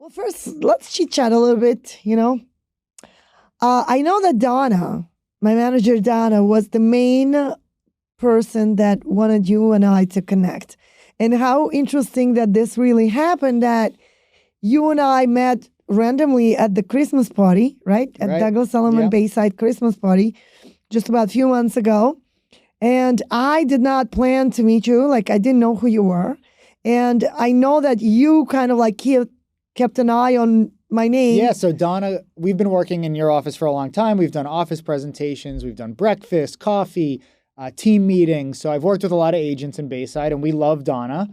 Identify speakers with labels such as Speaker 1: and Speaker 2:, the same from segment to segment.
Speaker 1: Well, first, let's chit chat a little bit. I know that Donna, my manager Donna, was the main person that wanted you and I to connect. And how interesting that this really happened, that you and I met randomly at the Christmas party, right? At
Speaker 2: Right.
Speaker 1: Douglas Elliman
Speaker 2: Yeah.
Speaker 1: Bayside Christmas party just about a few months ago. And I did not plan to meet you. Like, I didn't know who you were. And I know that you kind of like kept an eye on my name.
Speaker 2: Yeah. So Donna, we've been working in your office for a long time. We've done office presentations. We've done breakfast, coffee, team meetings. So I've worked with a lot of agents in Bayside, and we love Donna.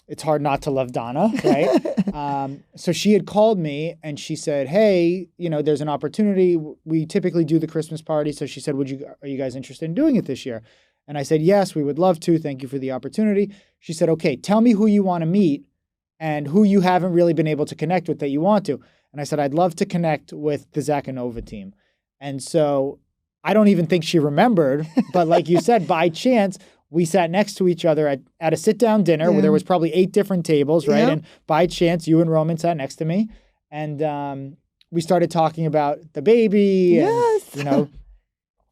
Speaker 2: It's hard not to love Donna, right? So she had called me and she said, "Hey, there's an opportunity. We typically do the Christmas party." So she said, "Are you guys interested in doing it this year?" And I said, "Yes, we would love to. Thank you for the opportunity." She said, "Okay, tell me who you want to meet and who you haven't really been able to connect with that you want to." And I said, "I'd love to connect with the Zachanova team." And so I don't even think she remembered, but like you said, by chance, we sat next to each other at a sit-down dinner where there was probably 8 different tables, right?
Speaker 1: Yeah.
Speaker 2: And by chance, you and Roman sat next to me. And we started talking about the baby.
Speaker 1: Yes.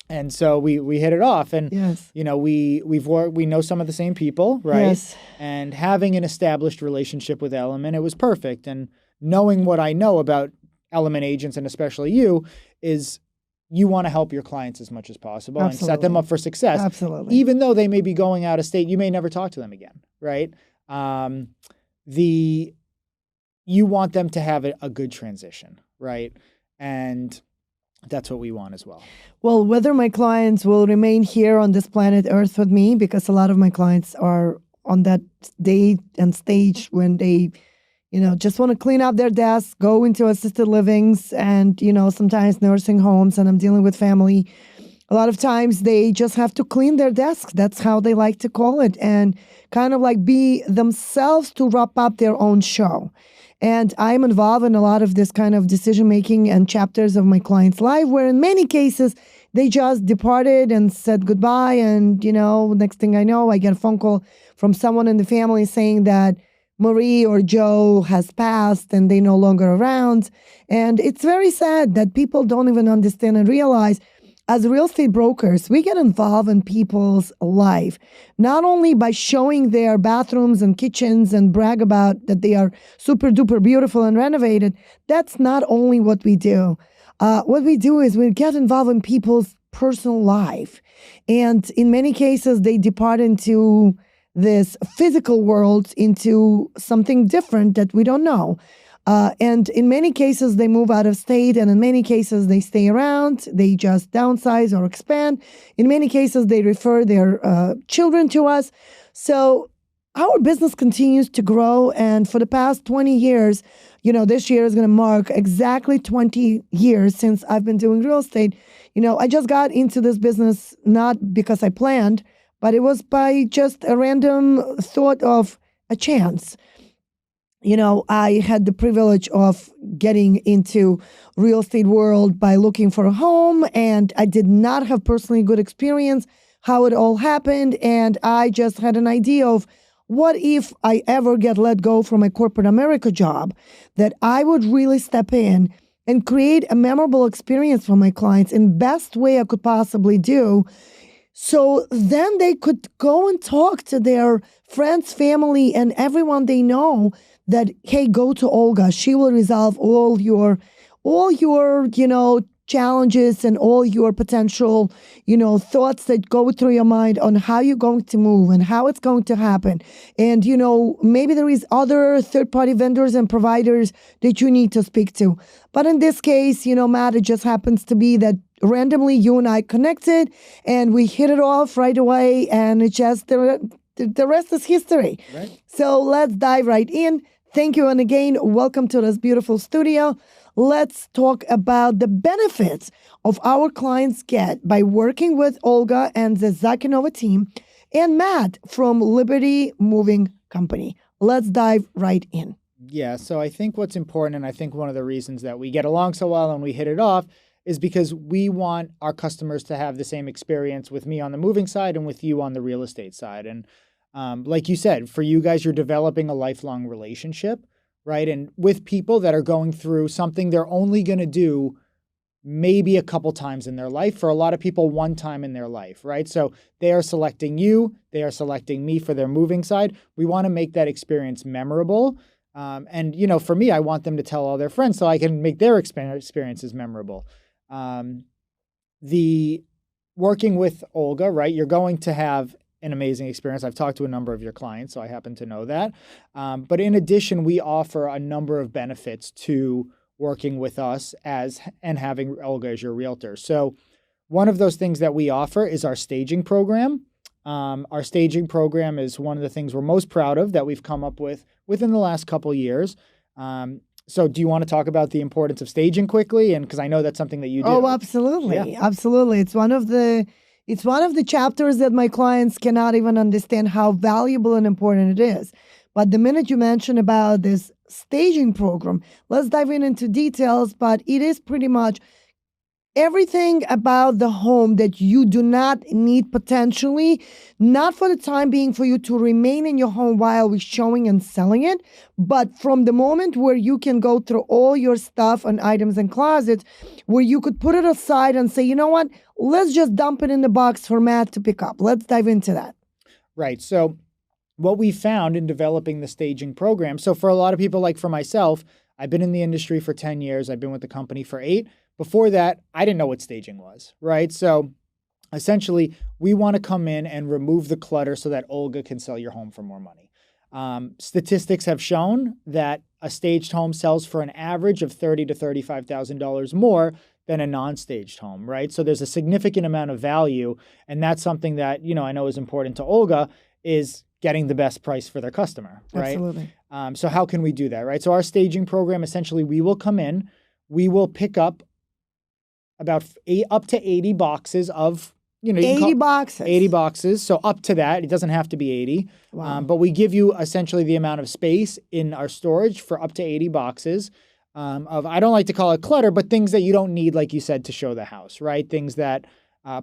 Speaker 2: And so we hit it off. And
Speaker 1: Yes.
Speaker 2: we know some of the same people, right?
Speaker 1: Yes.
Speaker 2: And having an established relationship with Element, it was perfect. And knowing what I know about Element agents, and especially you, is you want to help your clients as much as possible and set them
Speaker 1: Absolutely.
Speaker 2: up for success.
Speaker 1: Absolutely.
Speaker 2: Even though they may be going out of state, you may never talk to them again, right? You want them to have a good transition, right? And that's what we want as well.
Speaker 1: Well, whether my clients will remain here on this planet Earth with me, because a lot of my clients are on that day and stage when they, just want to clean up their desks, go into assisted livings and, sometimes nursing homes, and I'm dealing with family. A lot of times they just have to clean their desk. That's how they like to call it, and kind of like be themselves to wrap up their own show. And I'm involved in a lot of this kind of decision making and chapters of my client's life, where in many cases they just departed and said goodbye. And, next thing I know, I get a phone call from someone in the family saying that Marie or Joe has passed and they're no longer around. And it's very sad that people don't even understand and realize, as real estate brokers, we get involved in people's life, not only by showing their bathrooms and kitchens and brag about that they are super duper beautiful and renovated. That's not only what we do. What we do is we get involved in people's personal life. And in many cases, they depart into this physical world, into something different that we don't know. And in many cases, they move out of state, and in many cases, they stay around. They just downsize or expand. In many cases, they refer their children to us. So our business continues to grow. And for the past 20 years, this year is going to mark exactly 20 years since I've been doing real estate. I just got into this business not because I planned, but it was by just a random thought of a chance. I had the privilege of getting into real estate world by looking for a home, and I did not have personally good experience how it all happened. And I just had an idea of, what if I ever get let go from my corporate America job, that I would really step in and create a memorable experience for my clients in best way I could possibly do. So then they could go and talk to their friends, family, and everyone they know that, hey, go to Olga. She will resolve all your challenges and all your potential, thoughts that go through your mind on how you're going to move and how it's going to happen. And, maybe there is other third-party vendors and providers that you need to speak to. But in this case, Matt, it just happens to be that randomly you and I connected and we hit it off right away, and it just, the rest is history.
Speaker 2: Right.
Speaker 1: So let's dive right in. Thank you. And again, welcome to this beautiful studio. Let's talk about the benefits of our clients get by working with Olga and the Zachanova team and Matt from Liberty Moving Company. Let's dive right in.
Speaker 2: Yeah. So I think what's important, and I think one of the reasons that we get along so well and we hit it off, is because we want our customers to have the same experience with me on the moving side and with you on the real estate side. And like you said, for you guys, you're developing a lifelong relationship, right? And with people that are going through something they're only going to do maybe a couple times in their life, for a lot of people, one time in their life, right? So they are selecting you, they are selecting me for their moving side. We want to make that experience memorable. And, for me, I want them to tell all their friends so I can make their experiences memorable. The working with Olga, right? You're going to have an amazing experience. I've talked to a number of your clients, so I happen to know that. But in addition, we offer a number of benefits to working with us and having Olga as your realtor. So one of those things that we offer is our staging program. Our staging program is one of the things we're most proud of that we've come up with within the last couple years. So do you want to talk about the importance of staging quickly? And because I know that's something that you do.
Speaker 1: Oh, absolutely. Yeah. Absolutely. It's one of the chapters that my clients cannot even understand how valuable and important it is. But the minute you mention about this staging program, let's dive into details, but it is pretty much everything about the home that you do not need potentially, not for the time being for you to remain in your home while we're showing and selling it, but from the moment where you can go through all your stuff and items and closets, where you could put it aside and say, you know what, let's just dump it in the box for Matt to pick up. Let's dive into that.
Speaker 2: Right. So what we found in developing the staging program, so for a lot of people, like for myself, I've been in the industry for 10 years. I've been with the company for 8. Before that, I didn't know what staging was, right? So essentially, we want to come in and remove the clutter so that Olga can sell your home for more money. Statistics have shown that a staged home sells for an average of $30,000 to $35,000 more than a non-staged home, right? So there's a significant amount of value, and that's something that, I know is important to Olga, is getting the best price for their customer, right?
Speaker 1: Absolutely.
Speaker 2: So how can we do that, right? So our staging program, essentially, we will come in, we will pick up about up to 80 boxes of,
Speaker 1: 80 boxes.
Speaker 2: 80 boxes. So up to that, it doesn't have to be 80.
Speaker 1: Wow.
Speaker 2: But we give you essentially the amount of space in our storage for up to 80 boxes of, I don't like to call it clutter, but things that you don't need, like you said, to show the house, right? Things that,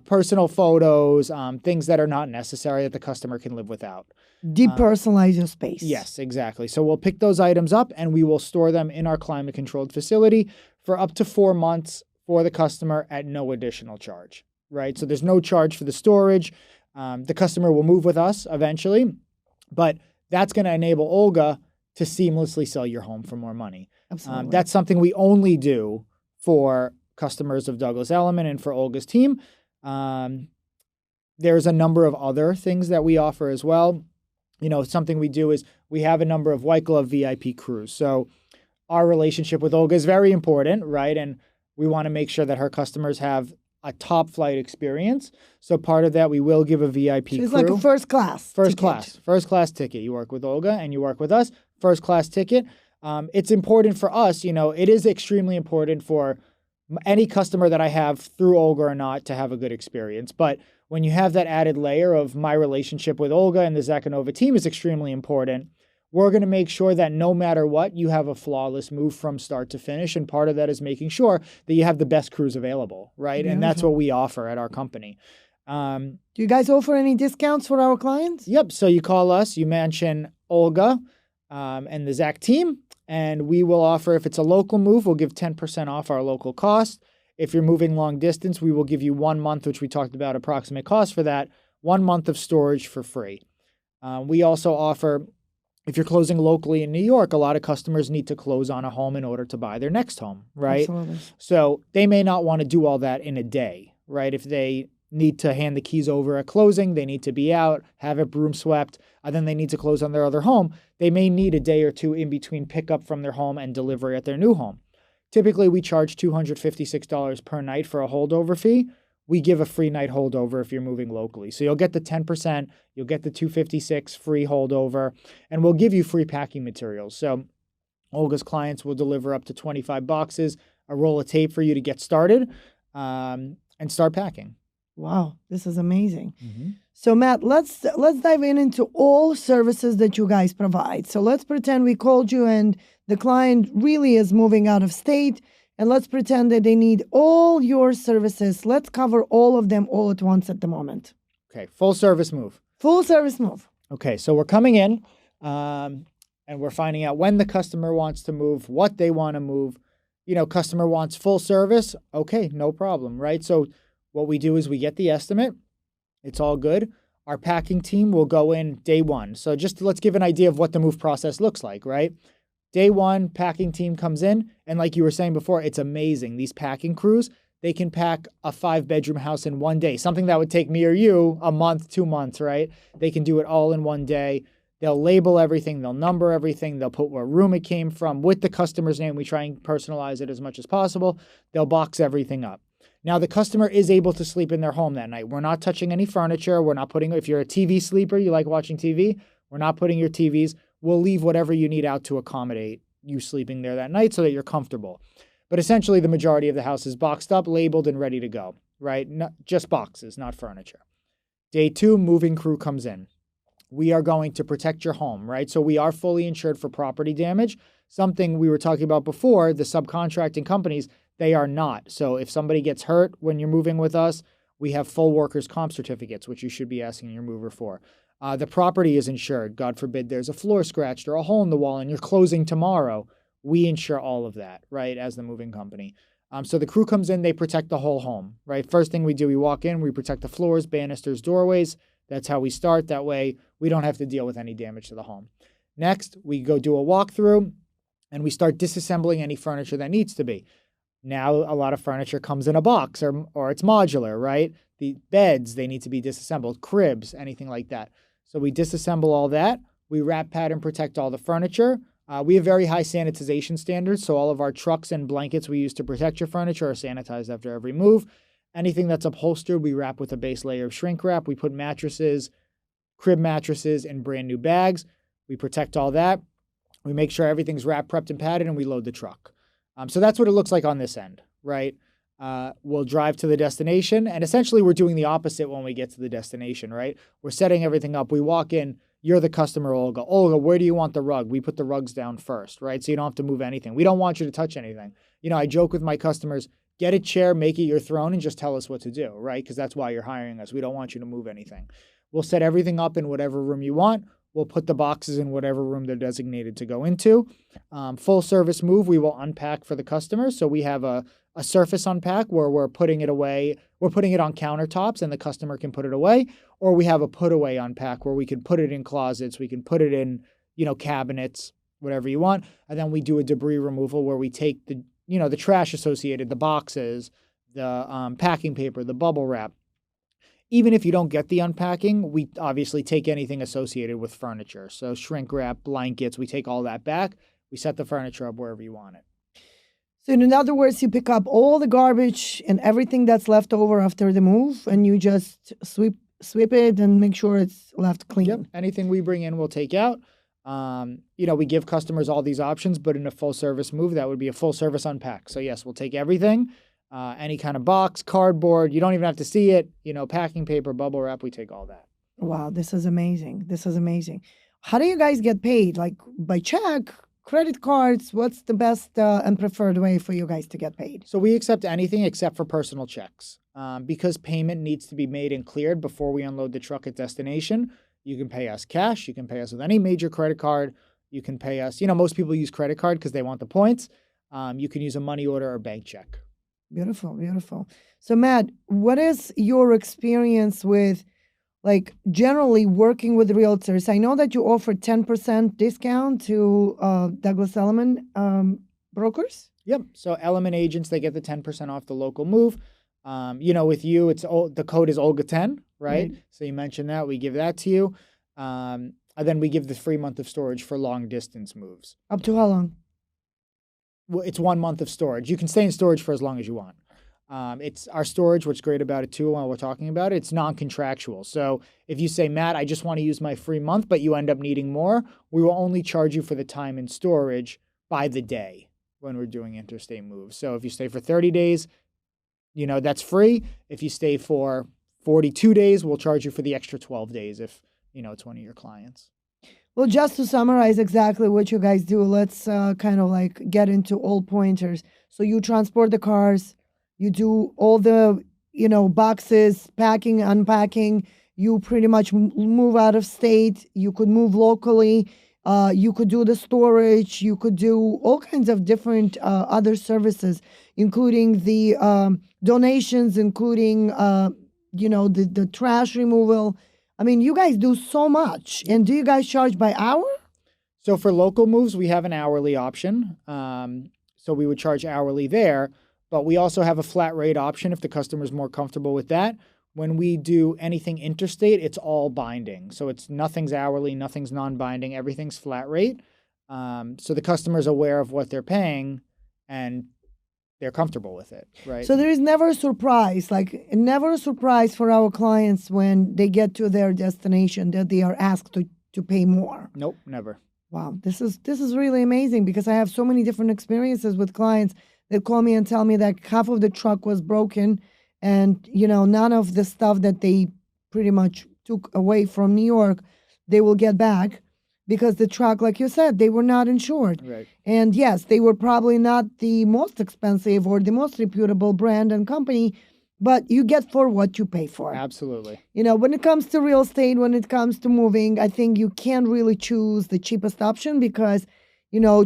Speaker 2: personal photos, things that are not necessary that the customer can live without.
Speaker 1: Depersonalize your space.
Speaker 2: Yes, exactly. So we'll pick those items up and we will store them in our climate-controlled facility for up to 4 months for the customer at no additional charge, right? So there's no charge for the storage. The customer will move with us eventually, but that's going to enable Olga to seamlessly sell your home for more money.
Speaker 1: Absolutely.
Speaker 2: That's something we only do for customers of Douglas Elliman and for Olga's team. There's a number of other things that we offer as well. Something we do is we have a number of white glove VIP crews. So our relationship with Olga is very important, right? And we want to make sure that her customers have a top flight experience. So part of that, we will give a VIP crew.
Speaker 1: It's like a first class
Speaker 2: ticket. You work with Olga and you work with us. First class ticket. It's important for us. It is extremely important for any customer that I have through Olga or not to have a good experience. But when you have that added layer of my relationship with Olga and the Zakhanova team is extremely important. We're going to make sure that no matter what, you have a flawless move from start to finish. And part of that is making sure that you have the best crews available, right? And that's what we offer at our company.
Speaker 1: Do you guys offer any discounts for our clients?
Speaker 2: Yep. So you call us, you mention Olga and the Zach team, and we will offer, if it's a local move, we'll give 10% off our local cost. If you're moving long distance, we will give you 1 month, which we talked about approximate cost for that, 1 month of storage for free. We also offer, if you're closing locally in New York, a lot of customers need to close on a home in order to buy their next home, right?
Speaker 1: Absolutely.
Speaker 2: So they may not want to do all that in a day, right? If they need to hand the keys over at closing, they need to be out, have it broom swept, and then they need to close on their other home. They may need a day or two in between pickup from their home and delivery at their new home. Typically, we charge $256 per night for a holdover fee. We give a free night holdover if you're moving locally. So you'll get the 10%, you'll get the $256 free holdover, and we'll give you free packing materials. So Olga's clients will deliver up to 25 boxes, a roll of tape for you to get started, and start packing.
Speaker 1: Wow, this is amazing. Mm-hmm. So Matt, let's dive into all services that you guys provide. So let's pretend we called you and the client really is moving out of state. And let's pretend that they need all your services. Let's cover all of them all at once at the moment.
Speaker 2: Okay, full service move.
Speaker 1: Full service move.
Speaker 2: Okay, so we're coming in. and we're finding out when the customer wants to move, what they want to move. Customer wants full service. Okay, no problem, right? So what we do is we get the estimate. It's all good. Our packing team will go in day one. So just let's give an idea of what the move process looks like, right? Day one, packing team comes in. And like you were saying before, it's amazing. These packing crews, they can pack a 5-bedroom house in one day, something that would take me or you a month, 2 months, right? They can do it all in one day. They'll label everything. They'll number everything. They'll put what room it came from with the customer's name. We try and personalize it as much as possible. They'll box everything up. Now, the customer is able to sleep in their home that night. We're not touching any furniture. We're not putting, if you're a TV sleeper, you like watching TV, we're not putting your TVs. We'll leave whatever you need out to accommodate you sleeping there that night so that you're comfortable. But essentially, the majority of the house is boxed up, labeled, and ready to go, right? Not just boxes, not furniture. Day two, moving crew comes in. We are going to protect your home, right? So we are fully insured for property damage. Something we were talking about before, the subcontracting companies, they are not. So if somebody gets hurt when you're moving with us, we have full workers' comp certificates, which you should be asking your mover for. The property is insured. God forbid there's a floor scratched or a hole in the wall and you're closing tomorrow. We insure all of that, right, as the moving company. So the crew comes in, they protect the whole home, right? First thing we do, we walk in, we protect the floors, banisters, doorways. That's how we start. That way we don't have to deal with any damage to the home. Next, we go do a walkthrough and we start disassembling any furniture that needs to be. Now, a lot of furniture comes in a box or it's modular, right? The beds, they need to be disassembled, cribs, anything like that. So we disassemble all that. We wrap, pattern, protect all the furniture. We have very high sanitization standards, so all of our trucks and blankets we use to protect your furniture are sanitized after every move. Anything that's upholstered, we wrap with a base layer of shrink wrap. We put mattresses, crib mattresses in brand new bags. We protect all that. We make sure everything's wrapped, prepped, and padded, and we load the truck. So that's what it looks like on this end, right? We'll drive to the destination, and essentially we're doing the opposite when we get to the destination, right? We're setting everything up. We walk in. You're the customer, Olga. Olga, where do you want the rug? We put the rugs down first, right? So you don't have to move anything. We don't want you to touch anything. I joke with my customers, get a chair, make it your throne, and just tell us what to do, right? Because that's why you're hiring us. We don't want you to move anything. We'll set everything up in whatever room you want. We'll put the boxes in whatever room they're designated to go into. Full service move, we will unpack for the customer. So we have a surface unpack where we're putting it away. We're putting it on countertops and the customer can put it away. Or we have a put away unpack where we can put it in closets. We can put it in, cabinets, whatever you want. And then we do a debris removal where we take the trash associated, the boxes, the packing paper, the bubble wrap. Even if you don't get the unpacking, we obviously take anything associated with furniture. So shrink wrap, blankets, we take all that back. We set the furniture up wherever you want it.
Speaker 1: So in other words, you pick up all the garbage and everything that's left over after the move, and you just sweep it and make sure it's left clean.
Speaker 2: Yep. Anything we bring in, we'll take out. We give customers all these options, but in a full service move, that would be a full service unpack. So yes, we'll take everything. Any kind of box, cardboard, you don't even have to see it, packing paper, bubble wrap, we take all that.
Speaker 1: Wow, this is amazing. This is amazing. How do you guys get paid? Like by check, credit cards? What's the best and preferred way for you guys to get paid?
Speaker 2: So we accept anything except for personal checks. Because payment needs to be made and cleared before we unload the truck at destination. You can pay us cash. You can pay us with any major credit card. You can pay us, most people use credit card because they want the points. You can use a money order or bank check.
Speaker 1: Beautiful, beautiful. So, Matt, what is your experience with, generally working with realtors? I know that you offer 10% discount to Douglas Elliman brokers.
Speaker 2: Yep. So Elliman agents, they get the 10% off the local move. With you, the code is Olga10, right? So you mentioned that. We give that to you. And then we give the free month of storage for long distance moves.
Speaker 1: Up to how long?
Speaker 2: Well, it's 1 month of storage. You can stay in storage for as long as you want. It's our storage. What's great about it too, while we're talking about it, it's non-contractual. So if you say, Matt, I just want to use my free month, but you end up needing more, we will only charge you for the time in storage by the day when we're doing interstate moves. So if you stay for 30 days, that's free. If you stay for 42 days, we'll charge you for the extra 12 days if, it's one of your clients.
Speaker 1: Well, just to summarize exactly what you guys do, let's get into all pointers. So you transport the cars, you do all the, boxes, packing, unpacking. You pretty much move out of state. You could move locally. You could do the storage. You could do all kinds of different other services, including the donations, including the trash removal. I mean, you guys do so much. And do you guys charge by hour?
Speaker 2: So for local moves, we have an hourly option. So we would charge hourly there, but we also have a flat rate option if the customer's more comfortable with that. When we do anything interstate, it's all binding. So nothing's hourly, nothing's non-binding, everything's flat rate. So the customer's aware of what they're paying and they're comfortable with it, right?
Speaker 1: So there is never a surprise, never a surprise for our clients when they get to their destination that they are asked to pay more.
Speaker 2: Nope, never.
Speaker 1: Wow, this is really amazing because I have so many different experiences with clients that call me and tell me that half of the truck was broken and, none of the stuff that they pretty much took away from New York, they will get back because the truck, like you said, they were not insured.
Speaker 2: Right.
Speaker 1: And yes, they were probably not the most expensive or the most reputable brand and company, but you get for what you pay for.
Speaker 2: Absolutely.
Speaker 1: When it comes to real estate, when it comes to moving, I think you can't really choose the cheapest option because,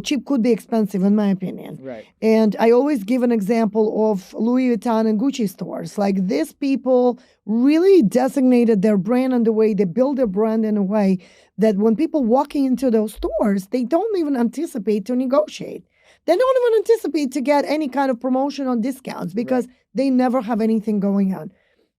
Speaker 1: cheap could be expensive in my opinion.
Speaker 2: Right.
Speaker 1: And I always give an example of Louis Vuitton and Gucci stores. Like these people really designated their brand and the way they build their brand in a way that when people walking into those stores, they don't even anticipate to negotiate. They don't even anticipate to get any kind of promotion or discounts because they never have anything going on.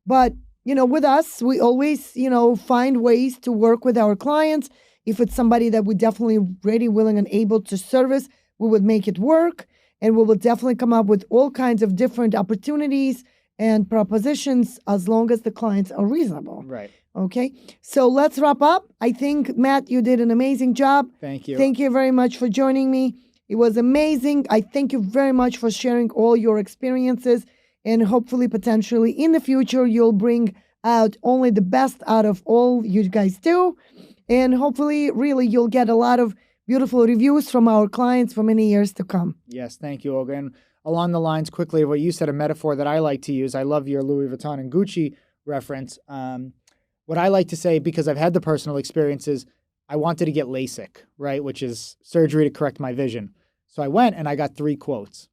Speaker 1: But, with us, we always, find ways to work with our clients. If it's somebody that we're definitely ready, willing, and able to service, we would make it work. And we will definitely come up with all kinds of different opportunities and propositions as long as the clients are reasonable.
Speaker 2: Right.
Speaker 1: Okay. So let's wrap up. I think, Matt, you did an amazing job.
Speaker 2: Thank you.
Speaker 1: Thank you very much for joining me. It was amazing. I thank you very much for sharing all your experiences. And hopefully, potentially, in the future, you'll bring out only the best out of all you guys do. And hopefully, really, you'll get a lot of beautiful reviews from our clients for many years to come.
Speaker 2: Yes, thank you, Olga. And along the lines quickly of what you said, a metaphor that I like to use, I love your Louis Vuitton and Gucci reference. What I like to say, because I've had the personal experiences, I wanted to get LASIK, right, which is surgery to correct my vision. So I went and I got 3 quotes.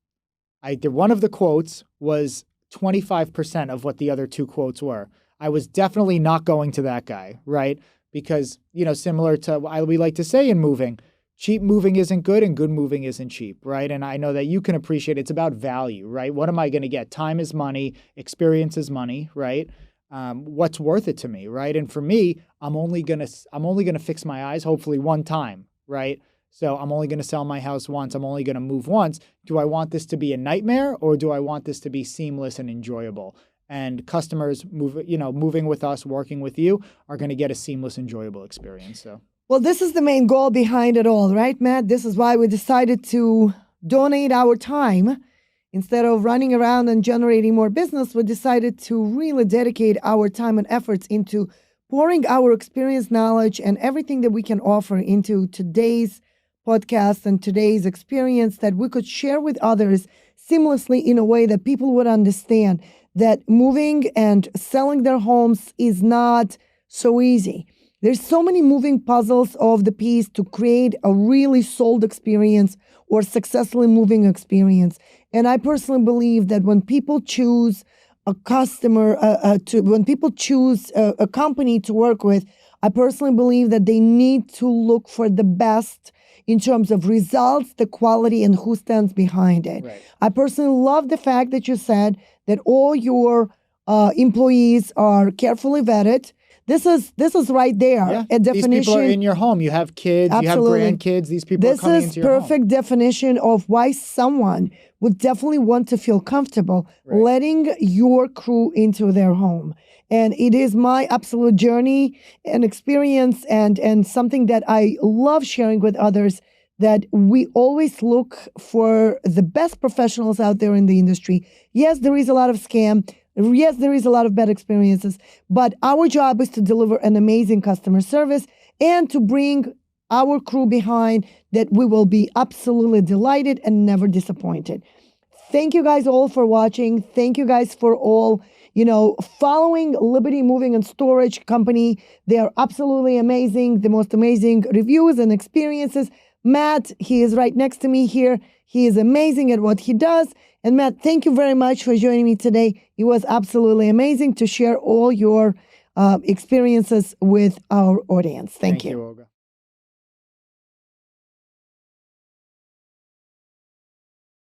Speaker 2: One of the quotes was 25% of what the other 2 quotes were. I was definitely not going to that guy, right? Because, similar to what we like to say in moving, cheap moving isn't good and good moving isn't cheap, right? And I know that you can appreciate it's about value, right? What am I going to get? Time is money, experience is money, right? What's worth it to me, right? And for me, I'm only gonna fix my eyes hopefully one time, right? So I'm only going to sell my house once. I'm only going to move once. Do I want this to be a nightmare or do I want this to be seamless and enjoyable? And customers moving with us, working with you, are going to get a seamless, enjoyable experience. So,
Speaker 1: well, this is the main goal behind it all, right, Matt? This is why we decided to donate our time. Instead of running around and generating more business, we decided to really dedicate our time and efforts into pouring our experience, knowledge, and everything that we can offer into today's podcast and today's experience that we could share with others seamlessly in a way that people would understand that moving and selling their homes is not so easy. There's so many moving puzzles of the piece to create a really sold experience or successfully moving experience. And I personally believe that when people choose a customer, when people choose a company to work with, I personally believe that they need to look for the best in terms of results, the quality, and who stands behind it.
Speaker 2: Right.
Speaker 1: I personally love the fact that you said that all your employees are carefully vetted. This is right there, a definition.
Speaker 2: These people are in your home. You have kids,
Speaker 1: Absolutely.
Speaker 2: You have grandkids. These people are coming into your home.
Speaker 1: This is perfect definition of why someone would definitely want to feel comfortable letting your crew into their home. And it is my absolute journey and experience and something that I love sharing with others, that we always look for the best professionals out there in the industry. Yes, there is a lot of scam. Yes, there is a lot of bad experiences, but our job is to deliver an amazing customer service and to bring our crew behind that we will be absolutely delighted and never disappointed. Thank you guys all for watching. Thank you guys for all, following Liberty Moving and Storage Company. They are absolutely amazing. The most amazing reviews and experiences. Matt, he is right next to me here. He is amazing at what he does. And Matt, thank you very much for joining me today. It was absolutely amazing to share all your experiences with our audience. Thank you.
Speaker 2: Olga.